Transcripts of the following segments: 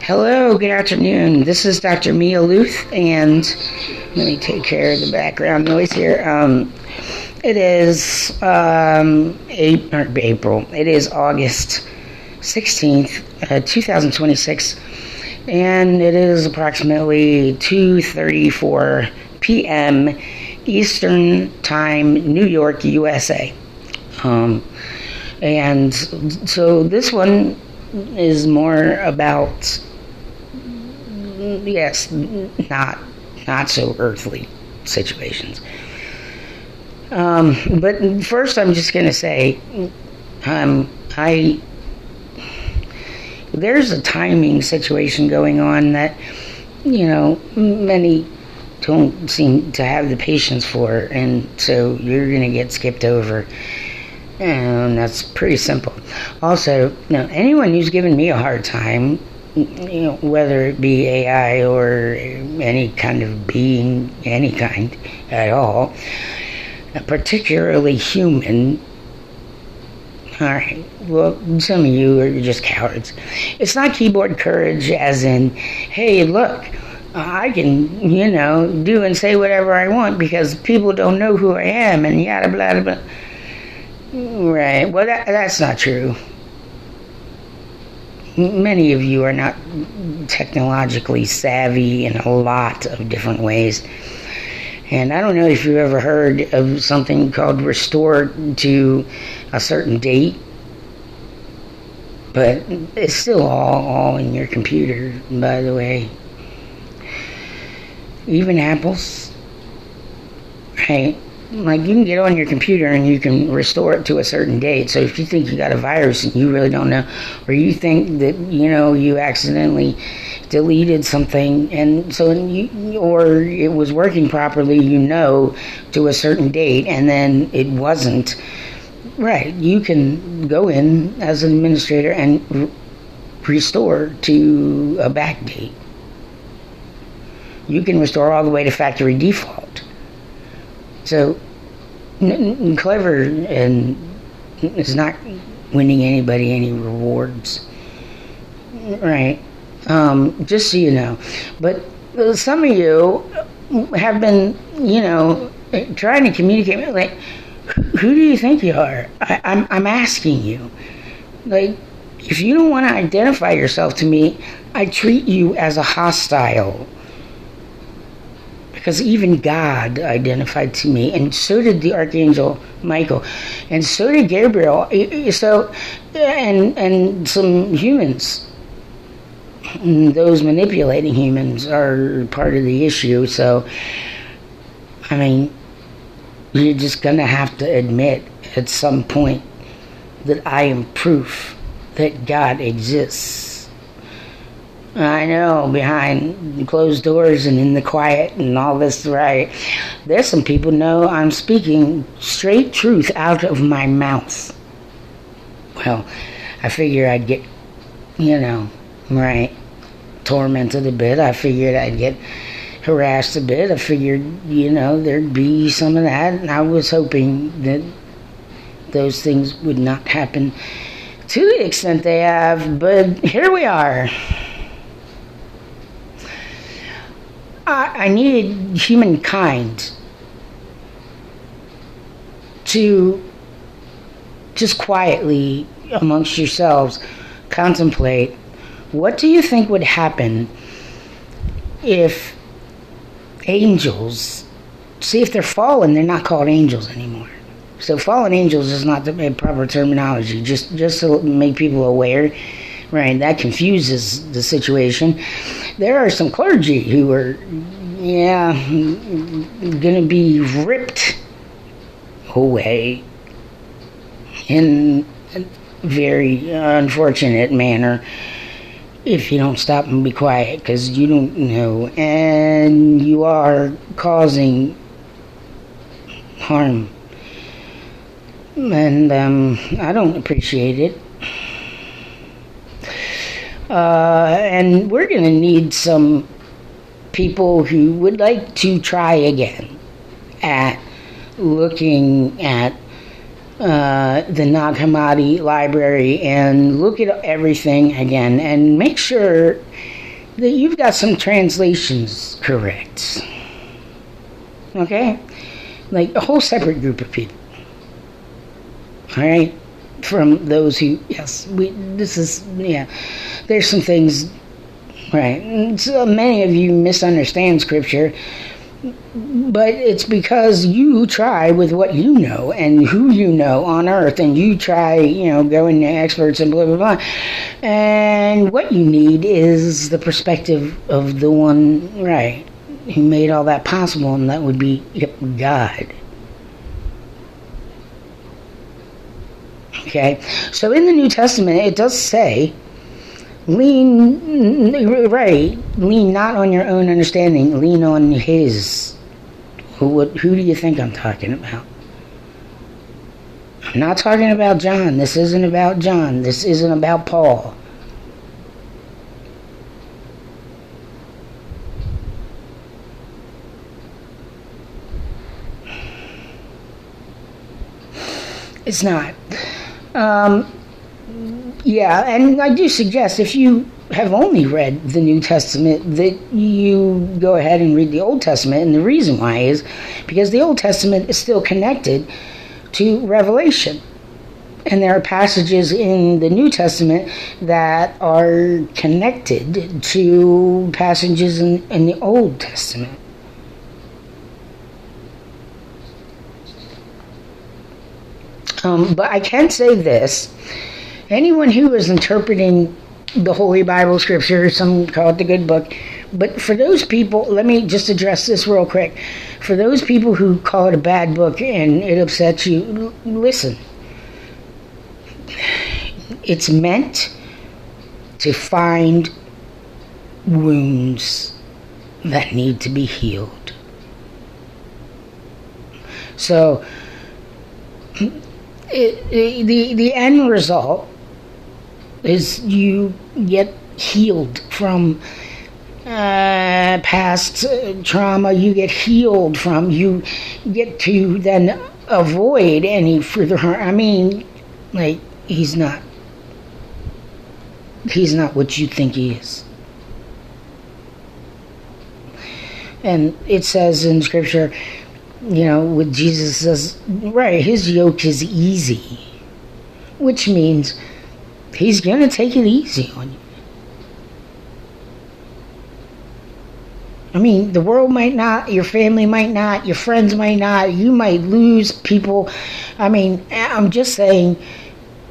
Hello, good afternoon. This is Dr. Mia Luth, and let me take care of the background noise here. It is April. It is August 16th, 2026, and it is approximately 2:34 p.m. Eastern Time, New York, USA. And so this one is more about, yes, not so earthly situations. But first, I'm just going to say, there's a timing situation going on that many don't seem to have the patience for, and so you're going to get skipped over. And that's pretty simple. Also, anyone who's given me a hard time, whether it be AI or any kind of being, any kind at all, particularly human, all right, well, some of you are just cowards. It's not keyboard courage as in, hey, look, I can, do and say whatever I want because people don't know who I am and yada, blah, blah, blah. Right. Well, that's not true. Many of you are not technologically savvy in a lot of different ways. And I don't know if you've ever heard of something called restore to a certain date, but it's still all in your computer, by the way. Even apples. Right. Like, you can get on your computer and you can restore it to a certain date. So if you think you got a virus and you really don't know, or you think that, you accidentally deleted something and so or it was working properly, to a certain date and then it wasn't, right, you can go in as an administrator and restore to a back date. You can restore all the way to factory default. So, clever and is not winning anybody any rewards, right? Just so you know. But some of you have been, trying to communicate. Like, who do you think you are? I'm asking you. Like, if you don't want to identify yourself to me, I treat you as a hostile. Because even God identified to me, and so did the Archangel Michael, and so did Gabriel. So, and some humans, those manipulating humans are part of the issue. So, I mean, you're just gonna have to admit at some point that I am proof that God exists. I know, behind closed doors and in the quiet and all this, right? There's some people know I'm speaking straight truth out of my mouth. Well, I figure I'd get, right, tormented a bit. I figured I'd get harassed a bit. I figured, there'd be some of that. And I was hoping that those things would not happen to the extent they have. But here we are. I needed humankind to just quietly amongst yourselves contemplate, what do you think would happen if angels, see, if they're fallen, they're not called angels anymore. So fallen angels is not the proper terminology, just to make people aware. Right, that confuses the situation. There are some clergy who are, going to be ripped away in a very unfortunate manner if you don't stop and be quiet, because you don't know, and you are causing harm. And I don't appreciate it. And we're going to need some people who would like to try again at looking at the Nag Hammadi library and look at everything again and make sure that you've got some translations correct. Okay? Like a whole separate group of people. Alright? From those who, there's some things, right? So many of you misunderstand Scripture, but it's because you try with what you know and who you know on earth, and you try, going to experts and blah, blah, blah. And what you need is the perspective of the one, right, who made all that possible, and that would be God. Okay? So in the New Testament, it does say, lean not on your own understanding, lean on His. Who do you think I'm talking about? I'm not talking about John. This isn't about John. This isn't about Paul. It's not. And I do suggest if you have only read the New Testament that you go ahead and read the Old Testament, and the reason why is because the Old Testament is still connected to Revelation, and there are passages in the New Testament that are connected to passages in the Old Testament. But I can say this. Anyone who is interpreting the Holy Bible Scripture, some call it the Good Book, but for those people, let me just address this real quick. For those people who call it a bad book and it upsets you, listen. It's meant to find wounds that need to be healed. So, the end result is you get healed from past trauma. You get healed from. You get to then avoid any further harm. I mean, like, he's not what you think he is. And it says in Scripture, with Jesus says, right, his yoke is easy, which means he's going to take it easy on you. I mean, the world might not, your family might not, your friends might not, you might lose people. I mean, I'm just saying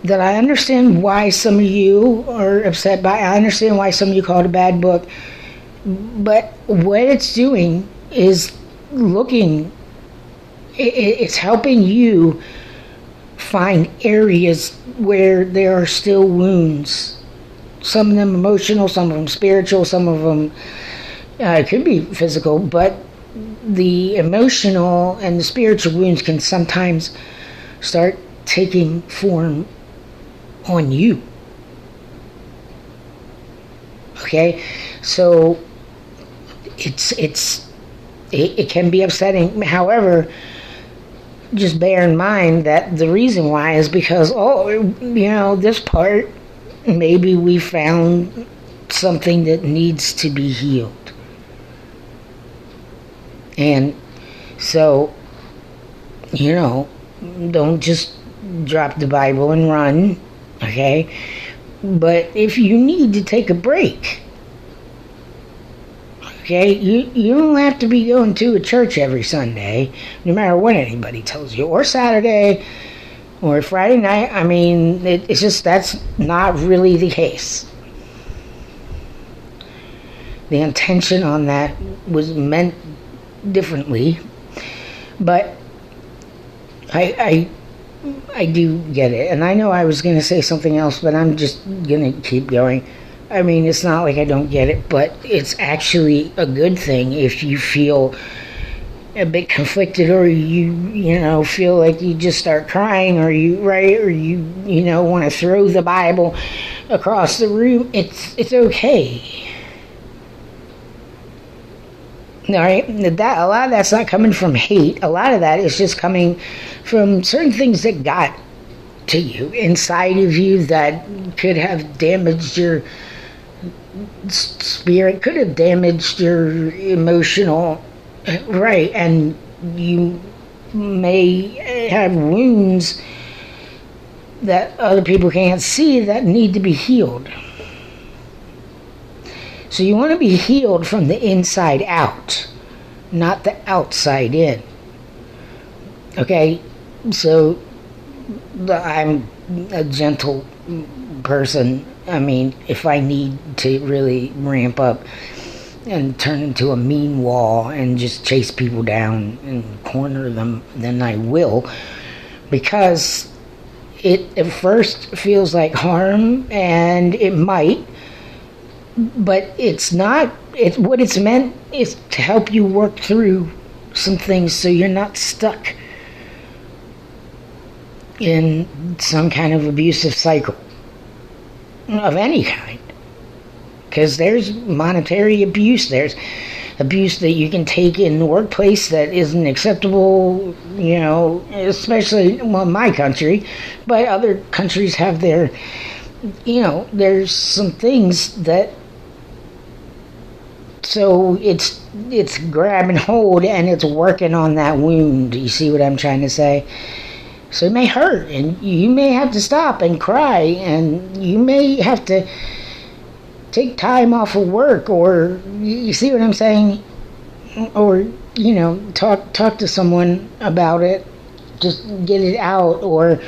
that I understand why some of you are upset by it. I understand why some of you call it a bad book. But what it's doing is it's helping you find areas where there are still wounds. Some of them emotional, some of them spiritual, some of them it could be physical, but the emotional and the spiritual wounds can sometimes start taking form on you. Okay? So it can be upsetting. However, just bear in mind that the reason why is because, this part, maybe we found something that needs to be healed. And so, don't just drop the Bible and run, okay? But if you need to take a break, okay, you don't have to be going to a church every Sunday, no matter what anybody tells you, or Saturday, or Friday night. I mean, it's just, that's not really the case. The intention on that was meant differently, but I do get it. And I know I was going to say something else, but I'm just going to keep going. I mean, it's not like I don't get it, but it's actually a good thing if you feel a bit conflicted, or you feel like you just start crying, or you want to throw the Bible across the room. It's okay. All right, that a lot of that's not coming from hate. A lot of that is just coming from certain things that got to you inside of you that could have damaged your spirit, could have damaged your emotional, right? And you may have wounds that other people can't see that need to be healed. So you want to be healed from the inside out, not the outside in. Okay, so I'm a gentle person. I mean, if I need to really ramp up and turn into a mean wall and just chase people down and corner them, then I will. Because it at first feels like harm, and it might, but it's not. What it's meant is to help you work through some things so you're not stuck in some kind of abusive cycle of any kind. Because there's monetary abuse, there's abuse that you can take in the workplace that isn't acceptable, especially, well, my country, but other countries have their, there's some things that, so it's grab and hold, and it's working on that wound. You see what I'm trying to say? So it may hurt, and you may have to stop and cry, and you may have to take time off of work, or you see what I'm saying? Or, talk to someone about it, just get it out, or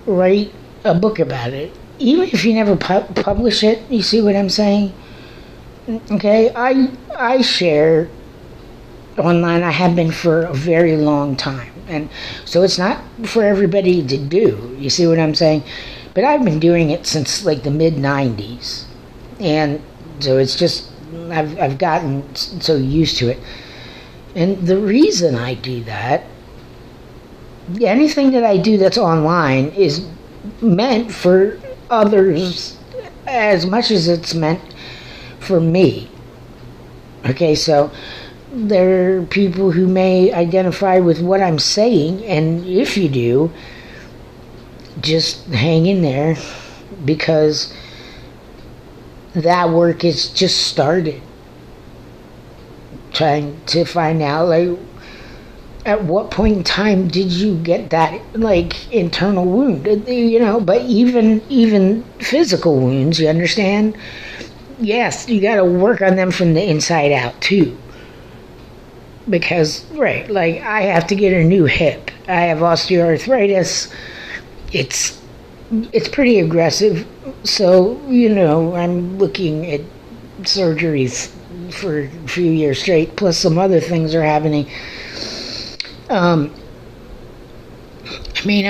write a book about it. Even if you never publish it, you see what I'm saying? Okay, I share online. I have been for a very long time, and so it's not for everybody to do. You see what I'm saying? But I've been doing it since like the mid '90s, and so it's just I've gotten so used to it. And the reason I do that, anything that I do that's online is meant for others as much as it's meant for me. Okay, so there are people who may identify with what I'm saying, and if you do, just hang in there, because that work is just started. Trying to find out, like, at what point in time did you get that, like, internal wound? But even physical wounds, you understand? Yes, you got to work on them from the inside out too. Because, right, like, I have to get a new hip. I have osteoarthritis. It's pretty aggressive. So, I'm looking at surgeries for a few years straight, plus some other things are happening. I'm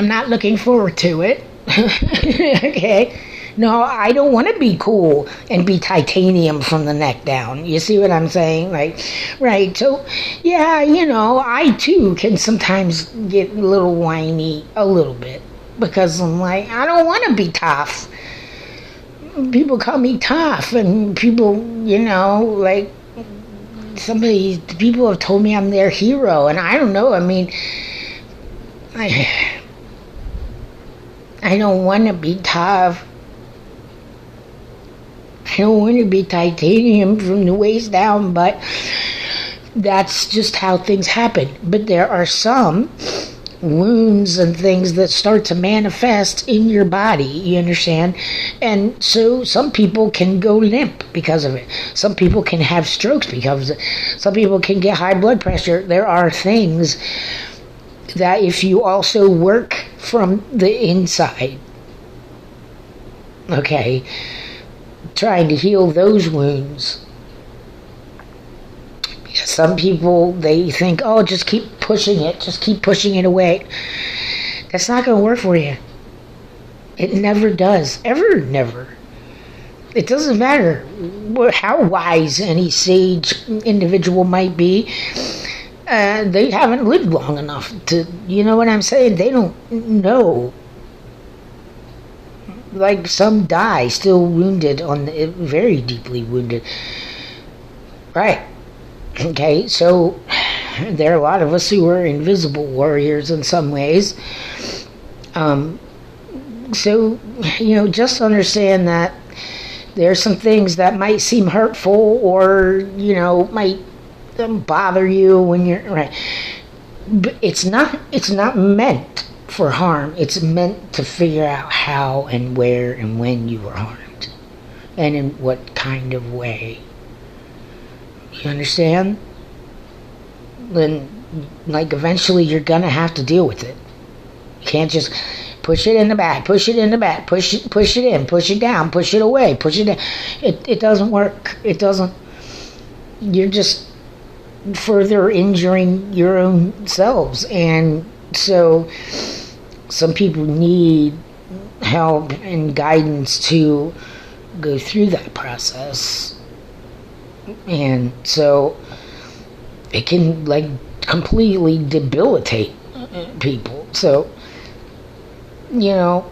not looking forward to it. Okay? No, I don't want to be cool and be titanium from the neck down. You see what I'm saying? Like, right. So, yeah, I too can sometimes get a little whiny, a little bit, because I'm like, I don't want to be tough. People call me tough, and people, like, people have told me I'm their hero, and I don't know. I don't want to be tough. I don't want to be titanium from the waist down, but that's just how things happen. But there are some wounds and things that start to manifest in your body, you understand? And so some people can go limp because of it. Some people can have strokes because of it. Some people can get high blood pressure. There are things that if you also work from the inside, okay, trying to heal those wounds. Some people, they think, oh, just keep pushing it away. That's not going to work for you. It never does. Ever, never. It doesn't matter how wise any sage individual might be. They haven't lived long enough to, you know what I'm saying? They don't know. Like, some die still wounded, very deeply wounded. Right. Okay, so there are a lot of us who are invisible warriors in some ways. Um, so, just understand that there are some things that might seem hurtful or, might bother you when you're right. But it's not meant for harm. It's meant to figure out how and where and when you were harmed and in what kind of way. You understand? Then, like, eventually you're gonna have to deal with it. You can't just push it in the back, push it in the back, push it in, push it down, push it away, push it in. It doesn't work. It doesn't. You're just further injuring your own selves. And so some people need help and guidance to go through that process. And so it can, like, completely debilitate people. So, well,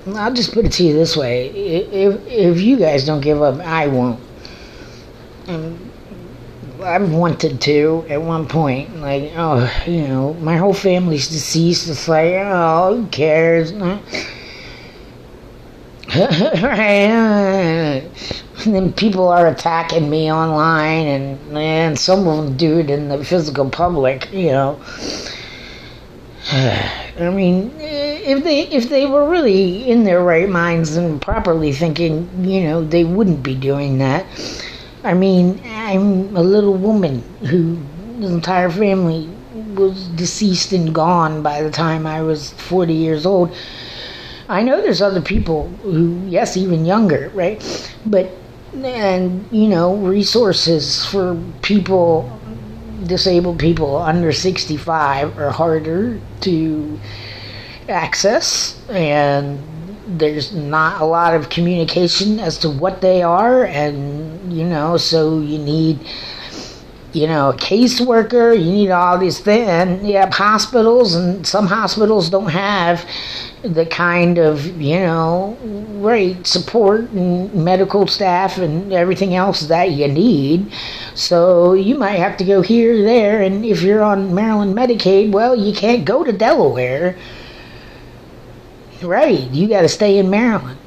I'll just put it to you this way. If you guys don't give up, I won't. I've wanted to at one point. Like, my whole family's deceased. It's like, oh, who cares? And then people are attacking me online, and some of them do it in the physical public. I mean, if they were really in their right minds and properly thinking, they wouldn't be doing that. I mean, I'm a little woman whose entire family was deceased and gone by the time I was 40 years old. I know there's other people who, yes, even younger, right? But, resources for people, disabled people under 65 are harder to access, and there's not a lot of communication as to what they are, and, so you need, a caseworker, you need all these things, and you have hospitals, and some hospitals don't have the kind of, support and medical staff and everything else that you need. So you might have to go here, there, and if you're on Maryland Medicaid, well, you can't go to Delaware. Right, you got to stay in Maryland.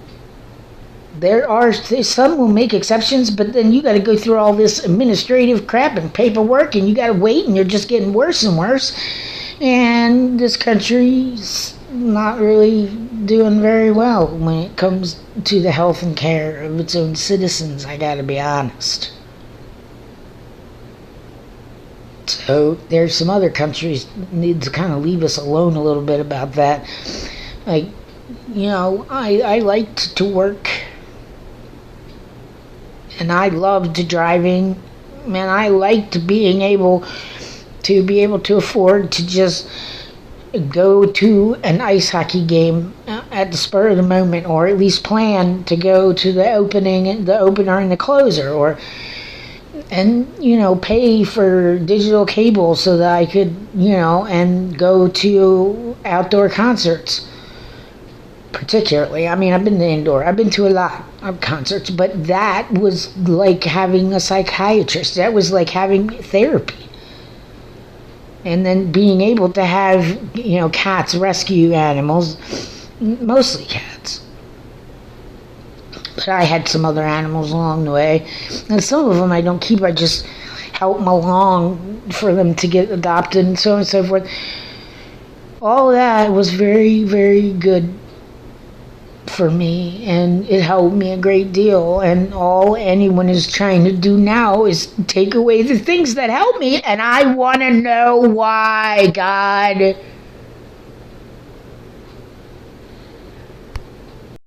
Some will make exceptions, but then you got to go through all this administrative crap and paperwork, and you got to wait, and you're just getting worse and worse. And this country's not really doing very well when it comes to the health and care of its own citizens, I got to be honest. So there's some other countries need to kind of leave us alone a little bit about that. Like, I liked to work, and I loved driving, and I liked being able to afford to just go to an ice hockey game at the spur of the moment, or at least plan to go to the opener and the closer, and pay for digital cable so that I could, and go to outdoor concerts. Particularly, I mean, I've been to a lot of concerts, but that was like having a psychiatrist. That was like having therapy. And then being able to have, cats, rescue animals, mostly cats. But I had some other animals along the way. And some of them I don't keep, I just help them along for them to get adopted and so on and so forth. All of that was very, very good for me, and it helped me a great deal. And all anyone is trying to do now is take away the things that help me, and I want to know why, God.